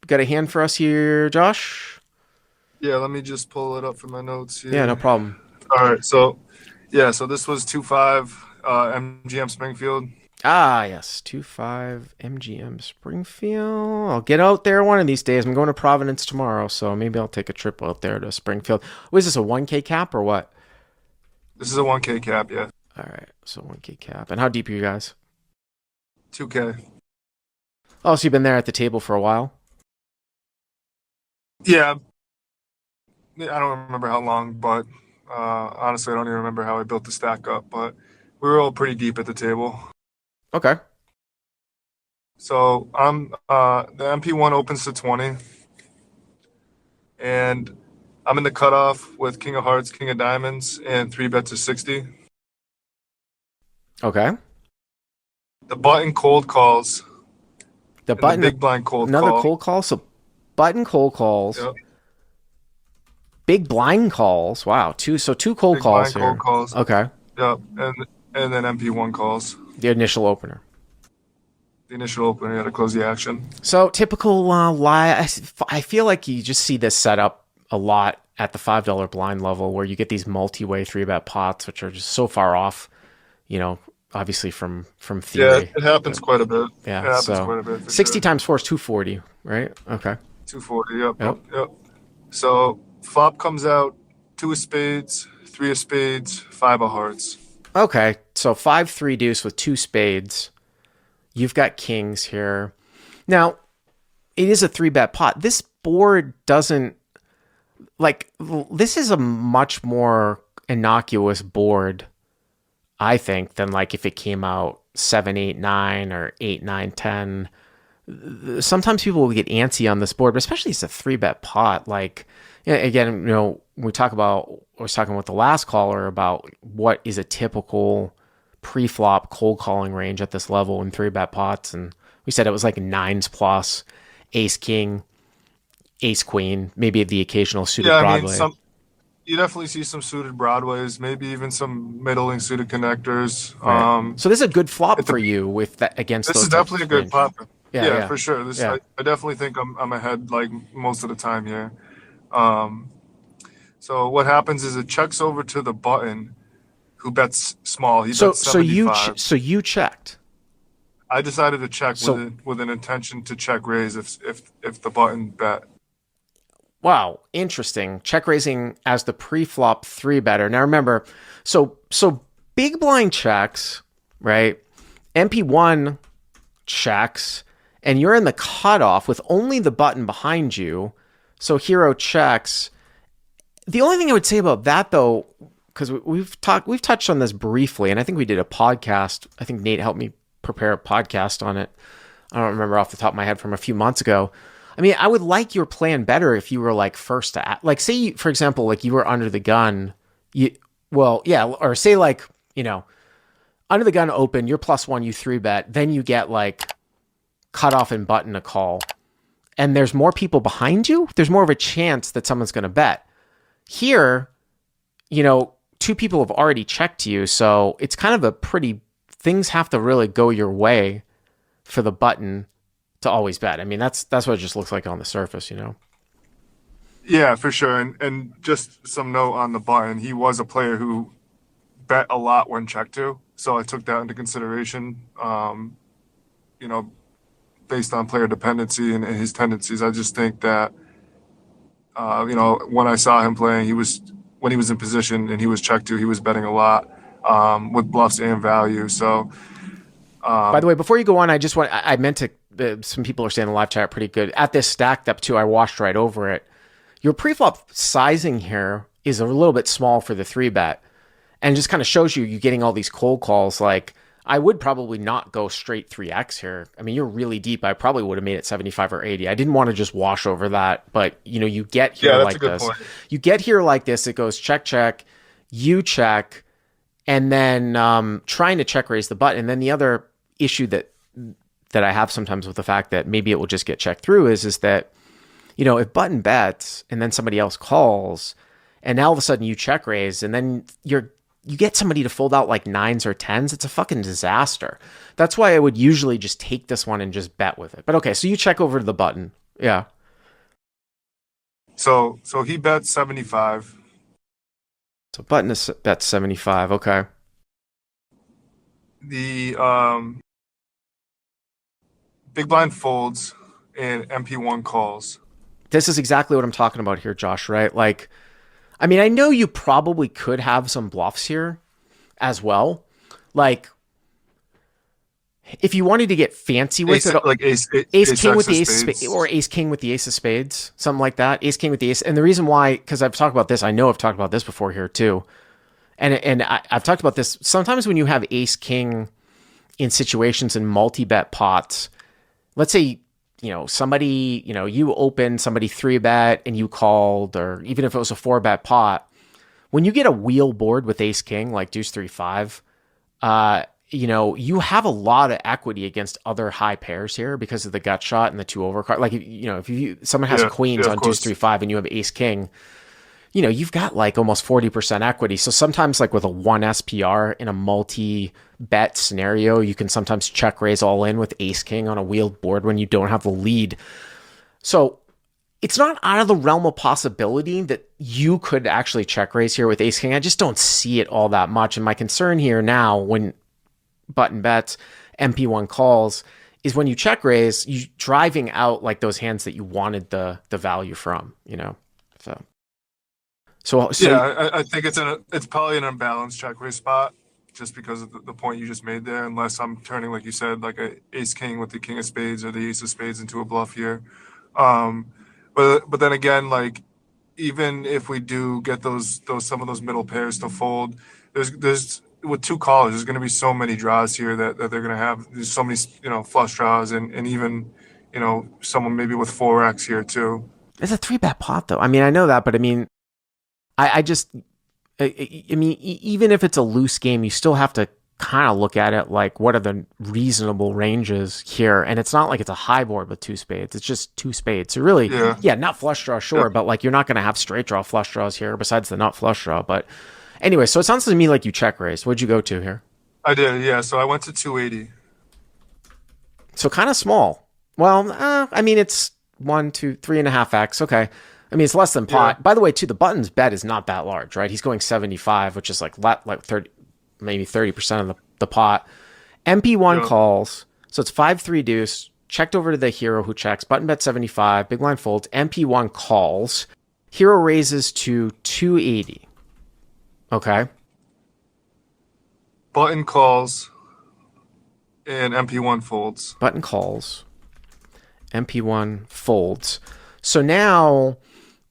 got a hand for us here, Josh? Yeah, let me just pull it up from my notes Yeah, no here. problem. All right, so yeah, so this was 2-5 MGM Springfield. Ah, yes, 2-5 MGM Springfield. I'll get out there one of these days. I'm going to Providence tomorrow, so maybe I'll take a trip out there to Springfield. Was this a 1K cap or what? This is a 1K cap, yeah. All right, so 1K cap. And how deep are you guys? 2K. Oh, so you've been there at the table for a while? Yeah, I don't remember how long, but honestly, I don't even remember how I built the stack up, but we were all pretty deep at the table. Okay. So I'm the MP1 opens to 20, and I'm in the cutoff with King of Hearts, King of Diamonds, and three bets to 60. Okay. The button cold calls The and the button, big blind cold another call. cold call. So button cold calls, Yep. big blind calls. Wow, two cold Big calls blind cold here. calls. Okay. Yep. And then MP1 calls. The initial opener. The initial opener, you had to close the action. So typical lie. I feel like you just see this set up a lot at the $5 blind level where you get these multi-way three bet pots, which are just so far off, obviously from Yeah, theory. it happens But quite a bit. It yeah, happens so quite a bit for 60 sure. times 4 is 240, right? Okay. 240. Yep. Yep. Yep. So flop comes out, two of spades, three of spades, five of hearts. Okay. So 5-3 deuce with two spades. You've got kings here. Now, it is a three bet pot. This board doesn't this is a much more innocuous board, I think, than like if it came out 7-8-9 or 8-9-10. Sometimes people will get antsy on this board, but especially it's a three bet pot. Like, again, we talk about, I was talking with the last caller about what is a typical pre-flop cold calling range at this level in three bet pots, and we said it was like nines plus, ace king, ace queen, maybe the occasional suited Yeah, I mean, Broadway. some you definitely see some suited broadways, maybe even some middling suited connectors. Right. So this is a good flop It for dep you with that against This those is types definitely a of good range. pop. Yeah, Yeah, yeah, for sure. This yeah. I definitely think I'm ahead like most of the time here. Um, so what happens is it checks over to the button who bets small. He So bets so you 75. so you checked. I decided to check with So it with an intention to check raise if the button bet. wow, interesting. Check raising as the pre-flop three better. Now remember, so big blind checks, right? MP1 checks, and you're in the cutoff with only the button behind you. So hero checks. The only thing I would say about that though, because we've touched on this briefly, and I think we did a podcast. I think Nate helped me prepare a podcast on it. I don't remember off the top of my head from a few months ago. I mean, I would like your plan better if you were like first to act. Like, say, for example, like you were under the gun. Well, yeah, or say like, under the gun open, you're plus one, you three bet, then you get like cut off and button a call, and there's more people behind you. There's more of a chance that someone's going to bet. Here, two people have already checked you, so it's kind of a pretty, things have to really go your way for the button to always bet. I mean, that's what it just looks like on the surface. Yeah, for sure. And just some note on the button. He was a player who bet a lot when checked to, so I took that into consideration. You know, based on player dependency and his tendencies, I just think that when I saw him playing, when he was in position and he was checked to, he was betting a lot with bluffs and value. So By the way, before you go on, I meant to, some people are saying the live chat pretty good. At this stacked up too, I washed right over it. Your preflop sizing here is a little bit small for the three bet, and just kind of shows you getting all these cold calls. Like, I would probably not go straight 3x here. I mean, you're really deep. I probably would have made it 75 or 80. I didn't want to just wash over that, but you get here yeah, that's a like good this. point. You get here like this. It goes check, check, you check, and then trying to check raise the button. And then the other issue that I have sometimes with the fact that maybe it will just get checked through is that, if button bets and then somebody else calls, and now all of a sudden you check raise, and then you get somebody to fold out like nines or tens, it's a fucking disaster. That's why I would usually just take this one and just bet with it. But okay, so you check over to the button. Yeah. So he bet 75. So button is bet 75. Okay. The big blind folds and MP1 calls. This is exactly what I'm talking about here, Josh, right? Like, I mean, I know you probably could have some bluffs here as well. Like, if you wanted to get fancy with Ace it, like ace ace king with X of the ace spades. or ace king with the ace of spades, something like that. Ace king with the ace. And the reason why, because I've talked about this, I know I've talked about this before here too. I've talked about this. Sometimes when you have ace king in situations in multi-bet pots, let's say, somebody, you open, somebody 3-bet and you called, or even if it was a 4-bet pot, when you get a wheel board with ace king, like deuce 3-5, you have a lot of equity against other high pairs here because of the gut shot and the 2-over card. Like, if someone has Yeah, queens yeah, of on deuce course. 3-5 and you have ace king, you've got like almost 40% equity. So sometimes, like with a 1 SPR in a multi bet scenario, you can sometimes check raise all in with ace king on a wheeled board when you don't have the lead. So it's not out of the realm of possibility that you could actually check raise here with ace king. I just don't see it all that much. And my concern here now, when button bets, MP1 calls, is when you check raise, you driving out like those hands that you wanted the value from, So Yeah, I think it's probably an unbalanced check raise spot just because of the point you just made there. Unless I'm turning, like you said, like a ace king with the king of spades or the ace of spades into a bluff here. Um, but then again, like even if we do get those some of those middle pairs to fold, there's with two callers, there's going to be so many draws here that they're going to have. There's so many flush draws and even someone maybe with 4x here too. it's a 3-bet pot though. I mean, I know that, but I mean, I just, I mean, even if it's a loose game, you still have to kind of look at it like, what are the reasonable ranges here? And it's not like it's a high board with 2 spades. It's just 2 spades. So really, Yeah. yeah, not flush draw, sure, Yep. but like you're not going to have straight draw flush draws here besides the nut flush draw. But anyway, so it sounds to me like you check raised. What'd you go to here? I did. Yeah. So I went to 280. So kind of small. Well, I mean, it's 1, 2, 3.5x. Okay. I mean, it's less than Yeah. pot. By the way, too, the button's bet is not that large, right? He's going 75, which is like 30, maybe 30% of the pot. MP1 Yep. calls, so it's 5-3 deuce. Checked over to the hero who checks. Button bet 75. Big line folds. MP1 calls. Hero raises to 280. Okay. Button calls and MP1 folds. Button calls. MP1 folds. So now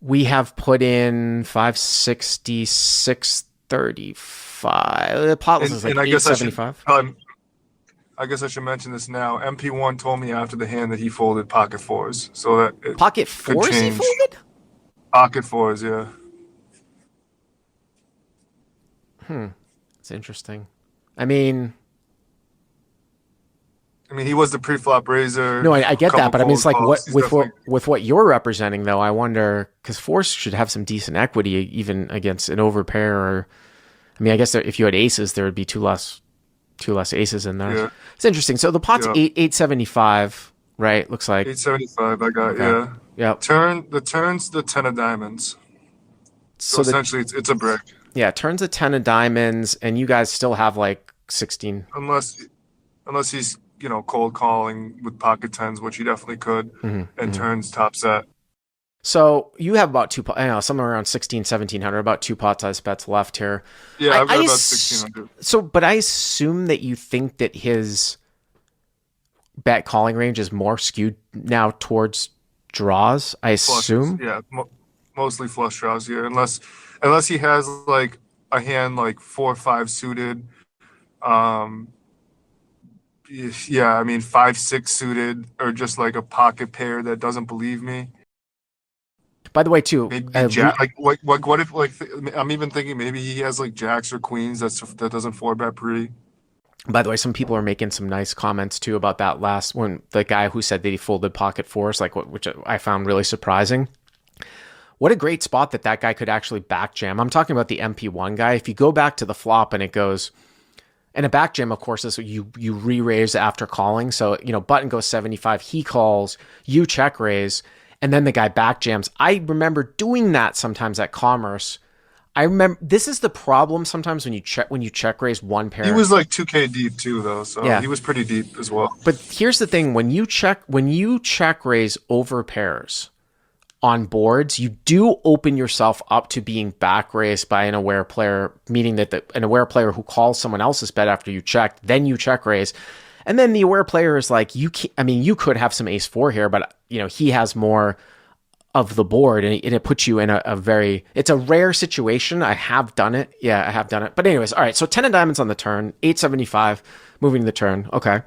we have put in 560, 635. The pot is like And I guess 875. I guess I should mention this now. MP1 told me after the hand that he folded pocket fours, so that it Pocket could fours he change. folded? Pocket fours, yeah. It's interesting. I mean, He was the pre-flop raiser. no, I get that, Couple but I mean, it's cold like calls. He's definitely with what you're representing, though. I wonder because fours should have some decent equity even against an overpair. Or, I mean, I guess if you had aces, there would be two less aces in there. yeah. It's interesting. So the pot's Yeah. 875, right? Looks like 875. I got okay. yeah. Yep. Turn's the 10 of diamonds. So So the essentially, it's a brick. yeah turns a 10 of diamonds, and you guys still have like 16. Unless he's cold calling with pocket tens, which he definitely could, and turns top set. So you have about somewhere around 16, 1700, about 2 pot size bets left here. Yeah, I've got I about 1600. So, but I assume that you think that his bet calling range is more skewed now towards draws. I Flushes, assume. yeah, mostly flush draws here, unless he has like a hand like 4-5 suited. Um, yeah, 5-6 suited, or just like a pocket pair that doesn't believe me. By the way, too, Maybe jack. What if I'm even thinking maybe he has like jacks or queens that doesn't 4-bet pre. by the way, some people are making some nice comments too about that last one. The guy who said that he folded pocket fours, which I found really surprising. What a great spot that guy could actually back jam. I'm talking about the MP1 guy. If you go back to the flop and it goes, and a back jam, of course, is you re-raise after calling. So, button goes 75, he calls, you check raise, and then the guy back jams. I remember doing that sometimes at Commerce. I remember this is the problem sometimes when you check raise one pair. He was like 2K deep too, though, so Yeah. he was pretty deep as well. But here's the thing: when you check raise over pairs on boards, you do open yourself up to being back raised by an aware player, meaning that an aware player who calls someone else's bet after you checked, then you check raise. And then the aware player is like, you could have some ace four here, but he has more of the board, and it puts you in it's a rare situation. I have done it. Yeah, I have done it. But anyways, all right. So 10 of diamonds on the turn, 875 moving to the turn. Okay.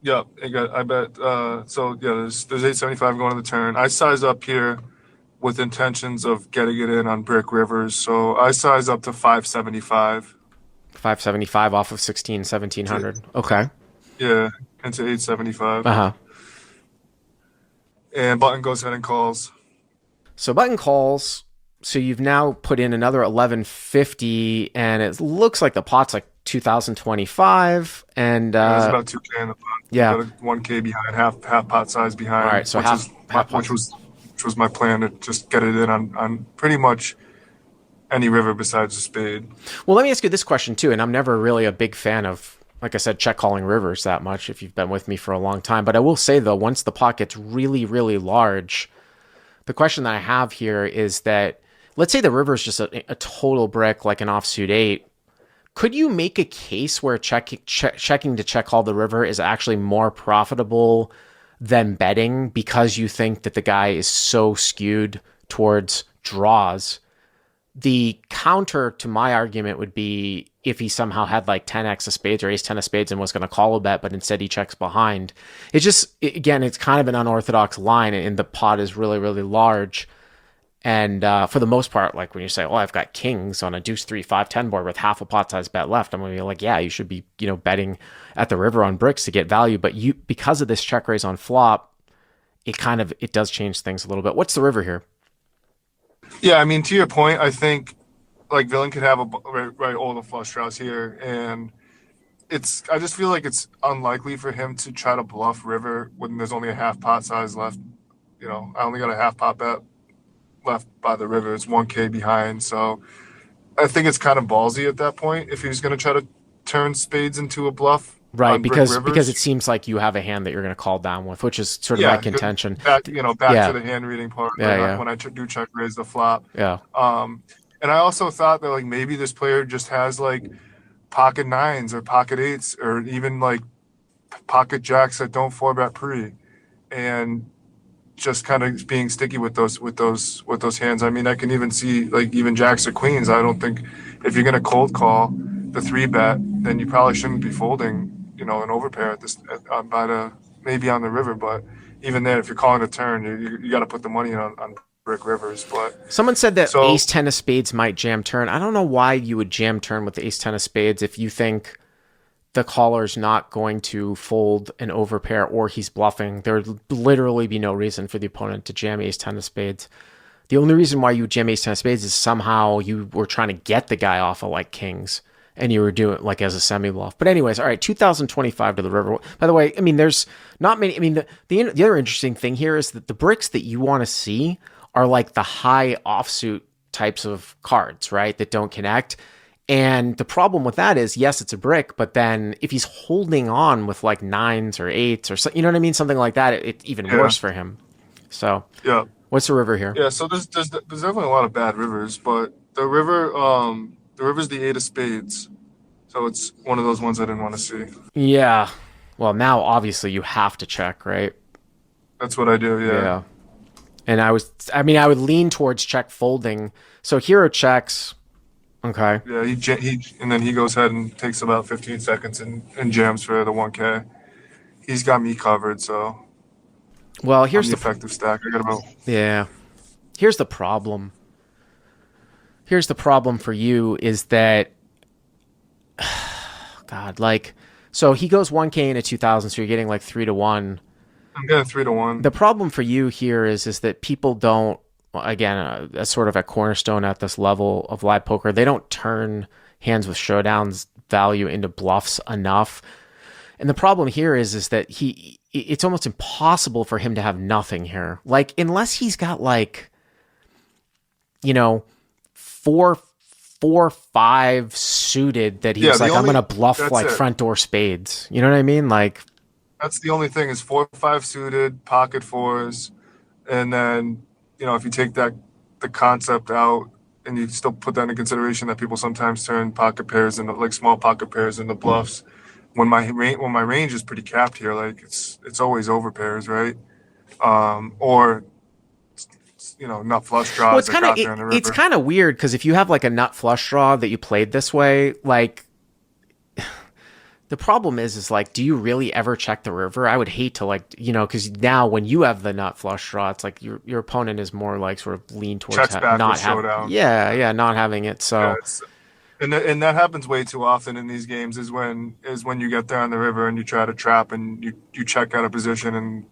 Yeah, I bet. So yeah, there's 875 going to the turn. I size up here with intentions of getting it in on brick rivers. So I size up to 575. 575 off of 1700. Okay. Yeah, into 875. Uh-huh. And button goes ahead and calls. So button calls. So you've now put in another 1150, and it looks like the pot's like 2025. And it's about 2K in the pot. Yeah. About 1K behind, half pot size behind. All right, so which was my plan to just get it in on pretty much any river besides the spade. Well, let me ask you this question too, and I'm never really a big fan of, like I said, check calling rivers that much if you've been with me for a long time. But I will say, though, once the pot gets really, really large, the question that I have here is that, let's say the river is just a total brick, like an offsuit 8. Could you make a case where checking to check call the river is actually more profitable than betting because you think that the guy is so skewed towards draws? The counter to my argument would be if he somehow had like 10x of spades or ace 10 of spades and was going to call a bet, but instead he checks behind. Again, it's kind of an unorthodox line, and the pot is really, really large. And for the most part, like when you say, "Oh, I've got kings on a deuce 3 5 10 board with half a pot size bet left," I'm going to be like, "Yeah, you should be betting at the river on bricks to get value." But because of this check raise on flop, it does change things a little bit. What's the river here? Yeah, I mean, to your point, I think like villain could have all the flush draws here, and I just feel like it's unlikely for him to try to bluff river when there's only a half pot size left. I only got a half pot bet left by the river. It's 1K behind, so I think it's kind of ballsy at that point if he was going to try to turn spades into a bluff. Right, because it seems like you have a hand that you're going to call down with, which is sort of my contention. Back to the hand reading part. When I do check raise the flop. Yeah. And I also thought that like maybe this player just has like pocket nines or pocket eights or even like pocket jacks that don't 4-bet pre, and just kind of being sticky with those hands. I mean, I can even see like even jacks or queens. I don't think if you're going to cold call the 3-bet, then you probably shouldn't be folding, an overpair maybe on the river. But even then, if you're calling a turn, you got to put the money on brick rivers. But someone said that ace 10 of spades might jam turn. I don't know why you would jam turn with the ace 10 of spades if you think the caller's not going to fold an overpair or he's bluffing. There would literally be no reason for the opponent to jam ace 10 of spades. The only reason why you jam ace 10 of spades is somehow you were trying to get the guy off of like kings and you were doing it like as a semi-bluff. But anyways, all right, 2025 to the river. By the way, I mean, there's not many. I mean, the other interesting thing here is that the bricks that you want to see are like the high offsuit types of cards, right, that don't connect. And the problem with that is, yes, it's a brick, but then if he's holding on with like nines or eights or so, you know what I mean? Something like that, it's even worse for him. So yeah, what's the river here? Yeah, so there's definitely a lot of bad rivers, but the river's the 8 of spades. So it's one of those ones I didn't want to see. Yeah. Well, now obviously you have to check, right? That's what I do, yeah. And I would lean towards check folding. So hero checks. Okay. Yeah, and then he goes ahead and takes about 15 seconds and jams for the 1K. He's got me covered, so. Well, here's the effective stack. I got about. Yeah. Here's the problem. Here's the problem for you is that, God, like, so he goes 1K into 2000, so you're getting like 3-1. I'm getting 3-1. The problem for you here is that people don't. Again, as sort of a cornerstone at this level of live poker, they don't turn hands with showdowns value into bluffs enough. And the problem here is that it's almost impossible for him to have nothing here. Like, unless he's got like, you know, four, five suited that Yeah, he's like, I'm gonna bluff that's like it. front door spades. You know what I mean? Like, That's the only thing is 4 or 5 suited, pocket fours, and then if you take the concept out and you still put that into consideration that people sometimes turn pocket pairs into like small pocket pairs into bluffs. When my range is pretty capped here, like it's always over pairs, right? Or nut flush well, draws that got there on the it's river. kind of weird because if you have like a nut flush draw that you played this way, like the problem is like, do you really ever check the river? I would hate to like, because now when you have the nut flush draw, it's like your opponent is more like sort of lean towards Checks back not with having, showdown. yeah, not having it. Yeah, So and that happens way too often in these games is when you get there on the river and you try to trap and you check out a position and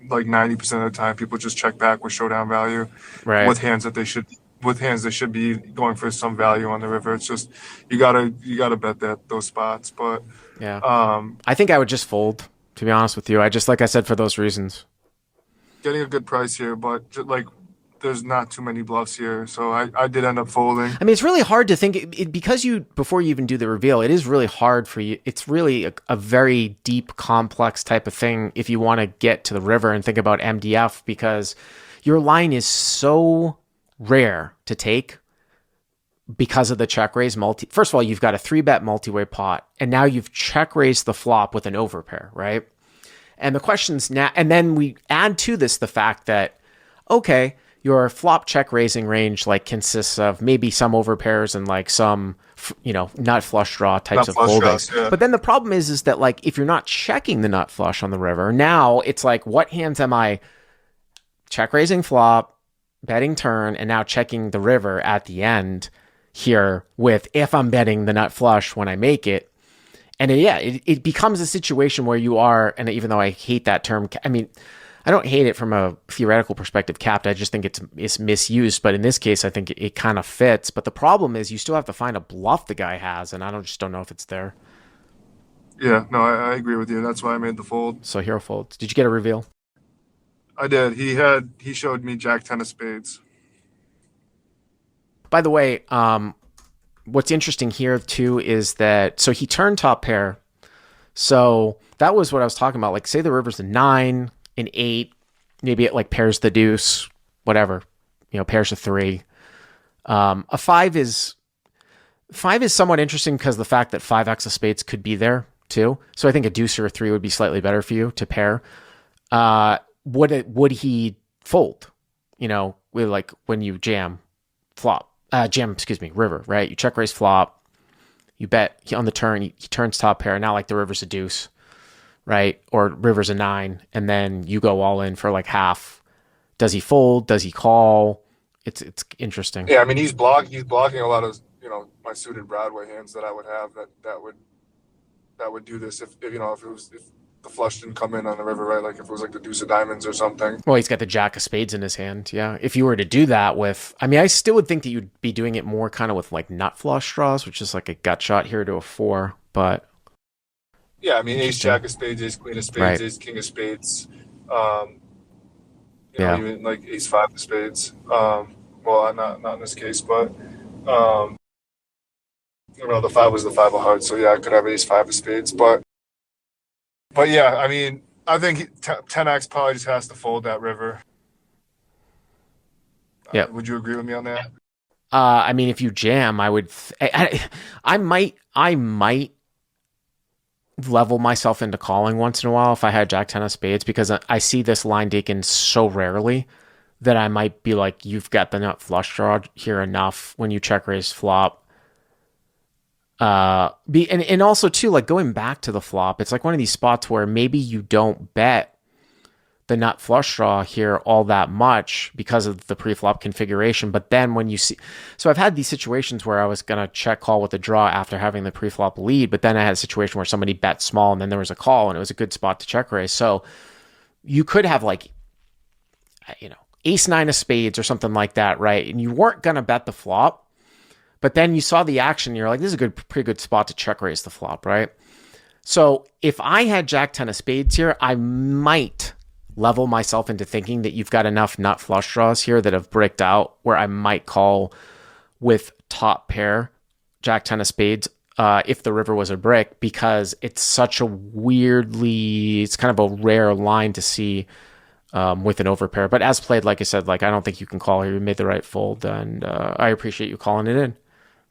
like 90% of the time people just check back with showdown value right, with hands that should be going for some value on the river. It's just you gotta bet those spots. But yeah, um, I think I would just fold. To be honest with you, I just like I said for those reasons. getting a good price here, but like there's not too many bluffs here, so I did end up folding. I mean, it's really hard to think because before you even do the reveal, it is really hard for you. It's really a very deep, complex type of thing if you want to get to the river and think about MDF because your line is so rare to take because of the check raise multi. First of all, you've got a 3-bet multi-way pot, and now you've check raised the flop with an overpair, right? And the question's now, and then we add to this the fact that, okay, your flop check raising range like consists of maybe some overpairs and like some, nut flush draw types Not of flush holdings. draws, yeah. But then the problem is that like if you're not checking the nut flush on the river, now it's like what hands am I check raising flop, betting turn, and now checking the river at the end here with if I'm betting the nut flush when I make it. And it becomes a situation where you are, and even though I hate that term, I mean, I don't hate it from a theoretical perspective, capped. I just think it's misused. But in this case, I think it kind of fits. But the problem is you still have to find a bluff the guy has, and just don't know if it's there. Yeah, no, I agree with you. That's why I made the fold. So hero folds. Did you get a reveal? I did. He showed me Jack 10 of spades. By the way, what's interesting here too is that so he turned top pair. So that was what I was talking about. Like, say the river's a 9, an 8, maybe it like pairs the deuce, whatever. Pairs a 3. A 5 is somewhat interesting because the fact that 5x of spades could be there too. So I think a deuce or a 3 would be slightly better for you to pair. Would he fold? With like when you jam river, right? You check raise flop. You bet on the turn. He turns top pair. Now like the river's a deuce, right? Or river's a 9, and then you go all in for like half. Does he fold? Does he call? It's interesting. Yeah, I mean he's blocking a lot of my suited Broadway hands that I would have that would do this if the flush didn't come in on the river, right? Like if it was like the deuce of diamonds or something. Well, he's got the jack of spades in his hand. Yeah. If you were to do that with, I mean, I still would think that you'd be doing it more kind of with like nut flush draws, which is like a gut shot here to a 4. But Yeah, I mean ace jack of spades, ace queen of spades, right. ace king of spades. Yeah. Even like ace 5 of spades. Well, not in this case, but the 5 was the 5 of hearts, so yeah, I could have ace 5 of spades, but yeah, I mean, I think 10x probably just has to fold that river. Yeah. Would you agree with me on that? I mean, if you jam, I would. I might level myself into calling once in a while if I had Jack 10 of spades because I see this line taken so rarely that I might be like, you've got the nut flush draw here enough when you check raise flop. And also too, like going back to the flop, it's like one of these spots where maybe you don't bet the nut flush draw here all that much because of the pre-flop configuration. But then when you see, so I've had these situations where I was going to check call with a draw after having the pre-flop lead, but then I had a situation where somebody bet small and then there was a call and it was a good spot to check raise. So you could have like, ace 9 of spades or something like that, right? And you weren't going to bet the flop, but then you saw the action and you're like, this is a pretty good spot to check raise the flop, right? So if I had Jack 10 of spades here, I might level myself into thinking that you've got enough nut flush draws here that have bricked out where I might call with top pair Jack 10 of spades if the river was a brick, because it's such a it's kind of a rare line to see with an overpair. But as played, like I said, like I don't think you can call here. You made the right fold, and I appreciate you calling it in.